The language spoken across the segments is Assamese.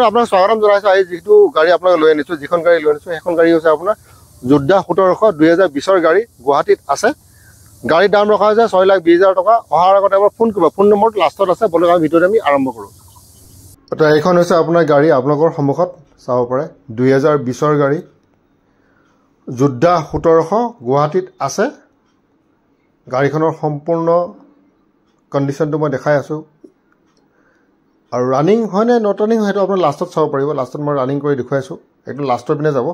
আপোনাক স্বাগতম জনাইছোঁ। আজি যিটো গাড়ী আপোনাক লৈ আনিছোঁ, যিখন গাড়ী লৈ আনিছোঁ সেইখন গাড়ী হৈছে আপোনাৰ যোদ্ধা 1700 2020 গাড়ী, গুৱাহাটীত আছে। গাড়ীৰ দাম ৰখা হৈছে 6,20,000 টকা। অহাৰ আগতে এবাৰ ফোন কৰিব, ফোন নম্বৰটো লাষ্টত আছে। বলক আমি ভিডিঅ'টো আমি আৰম্ভ কৰোঁ। তো এইখন হৈছে আপোনাৰ গাড়ী, আপোনালোকৰ সন্মুখত চাব পাৰে 2020 গাড়ী, যোদ্ধা 1700 গুৱাহাটীত আছে। গাড়ীখনৰ সম্পূৰ্ণ কণ্ডিশ্যনটো মই দেখাই আছোঁ। আৰু ৰানিং হয়নে নট ৰানিং সেইটো আপোনাৰ লাষ্টত চাব পাৰিব। লাষ্টত মই ৰানিং কৰি দেখুৱাইছোঁ, একদম লাষ্টৰ পিনে যাব,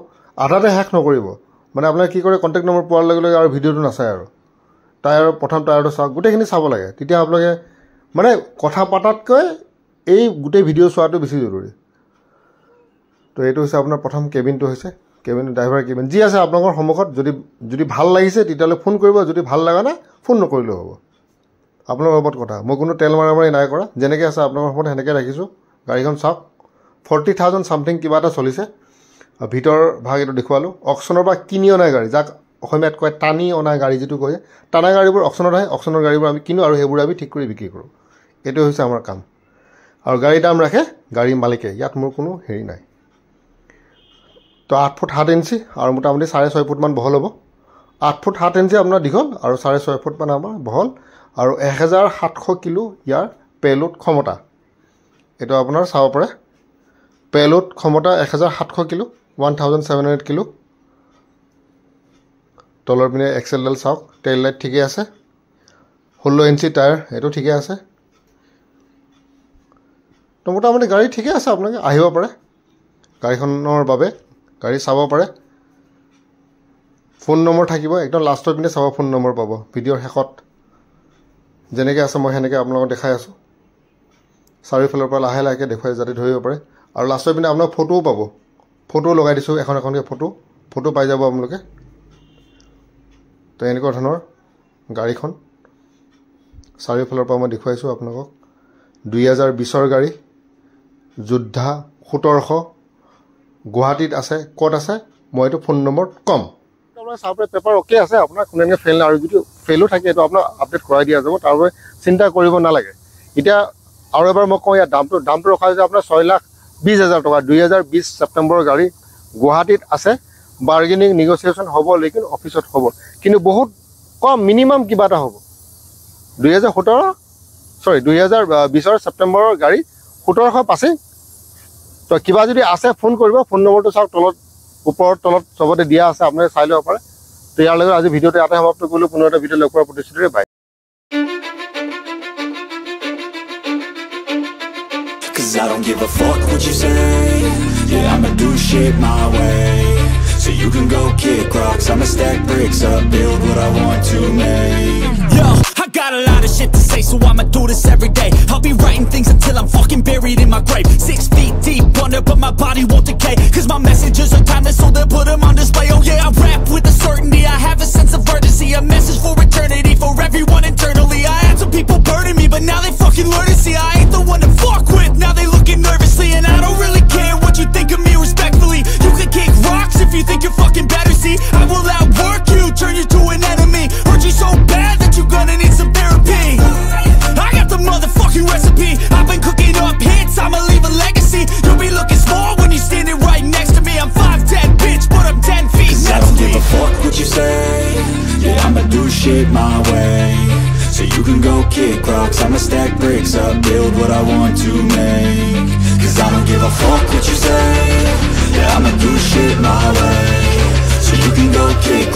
আধাতে শেষ নকৰিব। মানে আপোনাক কি কৰে, কণ্টেক্ট নম্বৰ পোৱাৰ লগে লগে আৰু ভিডিঅ'টো নাচায় আৰু টায়াৰ প্ৰথম টায়াৰটো চাওক, গোটেইখিনি চাব লাগে। তেতিয়া আপোনালোকে মানে কথা পতাতকৈ এই গোটেই ভিডিঅ' চোৱাটো বেছি জৰুৰী। তো এইটো হৈছে আপোনাৰ প্ৰথম কেবিনটো, হৈছে কেবিন, ড্ৰাইভাৰ কেবিন যি আছে আপোনালোকৰ সন্মুখত। যদি ভাল লাগিছে তেতিয়াহ'লে ফোন কৰিব, যদি ভাল লগা নাই ফোন নকৰিলেও হ'ব, আপোনালোকৰ ওপৰত কথা। মই কোনো তেল মাৰি নাই কৰা, যেনেকৈ আছে আপোনালোকৰ ওপৰত সেনেকৈ ৰাখিছোঁ। গাড়ীখন চাওক, 40,000 চামথিং কিবা এটা চলিছে। ভিতৰ ভাগ এইটো দেখুৱালোঁ। অকশ্যনৰ পৰা কিনি অনা গাড়ী, যাক অসমীয়াত কয় টানি অনা গাড়ী, যিটো কয় টানা গাড়ীবোৰ অকশ্যনত আহে। অকশ্যনৰ গাড়ীবোৰ আমি কিনো আৰু সেইবোৰ আমি ঠিক কৰি বিক্ৰী কৰোঁ। এইটো হৈছে আমাৰ কাম। আৰু গাড়ীৰ দাম ৰাখে গাড়ীৰ মালিকে, ইয়াত মোৰ কোনো হেৰি নাই। তো 8 ফুট 7 ইঞ্চি আৰু মোটামুটি 6.5 ফুটমান বহল হ'ব। 8 ফুট 7 ইঞ্চি আপোনাৰ দীঘল আৰু 6.5 ফুটমান আমাৰ বহল। আৰু 1700 কিলো ইয়াৰ পেলোড ক্ষমতা। এইটো আপোনাৰ চাব পাৰে, পেলোড ক্ষমতা 1700 কিলো, 1700 কিলো। তলৰ পিনে এক্সেলডাল চাওক, টেইল লাইট ঠিকে আছে। 16 ইঞ্চি টায়াৰ, এইটো ঠিকে আছে। তো মোটামুটি গাড়ী ঠিকে আছে, আপোনালোকে আহিব পাৰে গাড়ীখনৰ বাবে, গাড়ী চাব পাৰে। ফোন নম্বৰ থাকিব, একদম লাষ্টৰ পিনে চাব, ফোন নম্বৰ পাব ভিডিঅ'ৰ শেষত। যেনেকৈ আছে মই সেনেকৈ আপোনালোকক দেখাই আছোঁ। চাৰিওফালৰ পৰা লাহে লাহেকৈ দেখুৱাই যাতে ধৰিব পাৰে। আৰু লাষ্টৰ পিনে আপোনাক ফটোও পাব, ফটো লগাই দিছোঁ এখন এখনকৈ ফটো পাই যাব আপোনালোকে। তো এনেকুৱা ধৰণৰ গাড়ীখন চাৰিওফালৰ পৰা মই দেখুৱাইছোঁ আপোনালোকক। 2020 গাড়ী, যোদ্ধা 1700 গুৱাহাটীত আছে। ক'ত আছে মই এইটো ফোন নম্বৰত ক'ম। আপোনাৰ চাব পাৰে পেপাৰ অ'কে আছে, আপোনাৰ কোনো এনেকৈ ফেইল নাই। আৰু যদি ফেইলো থাকে এইটো আপোনাৰ আপডেট কৰাই দিয়া যাব, তাৰ বাবে চিন্তা কৰিব নালাগে। এতিয়া আৰু এবাৰ মই কওঁ, ইয়াৰ দামটো ৰখা হৈছে আপোনাৰ 6,20,000 টকা। 2020 ছেপ্টেম্বৰৰ গাড়ী, গুৱাহাটীত আছে। বাৰ্গেনিং নেগচিয়েশ্যন হ'ব, লেকিন অফিচত হ'ব, কিন্তু বহুত কম, মিনিমাম কিবা এটা হ'ব। 2020 ছেপ্টেম্বৰৰ গাড়ী, 1700 পাছেই। তো কিবা যদি আছে ফোন কৰিব, ফোন নম্বৰটো চাওক, তলত ওপৰত তলত চবতে দিয়া আছে, আপোনালোকে চাই ল'ব পাৰে। তো ইয়াৰ লগত আজি ভিডিঅ'টো ইয়াতে সমাপ্ত কৰিলোঁ। পুনৰ এটা ভিডিঅ' লগ কৰাৰ প্ৰতিশ্ৰুতিৰে বাই। I don't give a fuck what you say. Yeah, I'ma do shit my way. So you can go kick rocks, I'ma stack bricks up, build what I want to make. Yo, I got a lot of shit to say, so I'ma do this every day. I'll be writing things until I'm fucking buried in my grave. 6 feet deep under, but my body won't decay. Cause my messages are timeless, so they'll put them on display. Oh yeah, I rap with a certainty, I have a sense of urgency. A message for eternity, for everyone internally. I had some people burning me, but now they fucking learn to see I ain't the one to fuck with. Now they looking nervously, and I don't really care what you think of me respectfully. You can kick rocks if you think you're fucking better, see. I will outwork you, turn you to an enemy. Hurt you so bad that you're gonna need some therapy. I got the motherfucking recipe. I've been cooking up hits, I'ma leave a legacy. You'll be looking small when you're standing right next to me. I'm 5'10", bitch, but I'm 10 feet next to me. I don't give a fuck what you say. Yeah, I'ma do shit my way. So you can go kick rocks, I'ma stack bricks up, build what I want to make. Cause I don't give a fuck what you say. Yeah, I'ma do shit my way. So you can go kick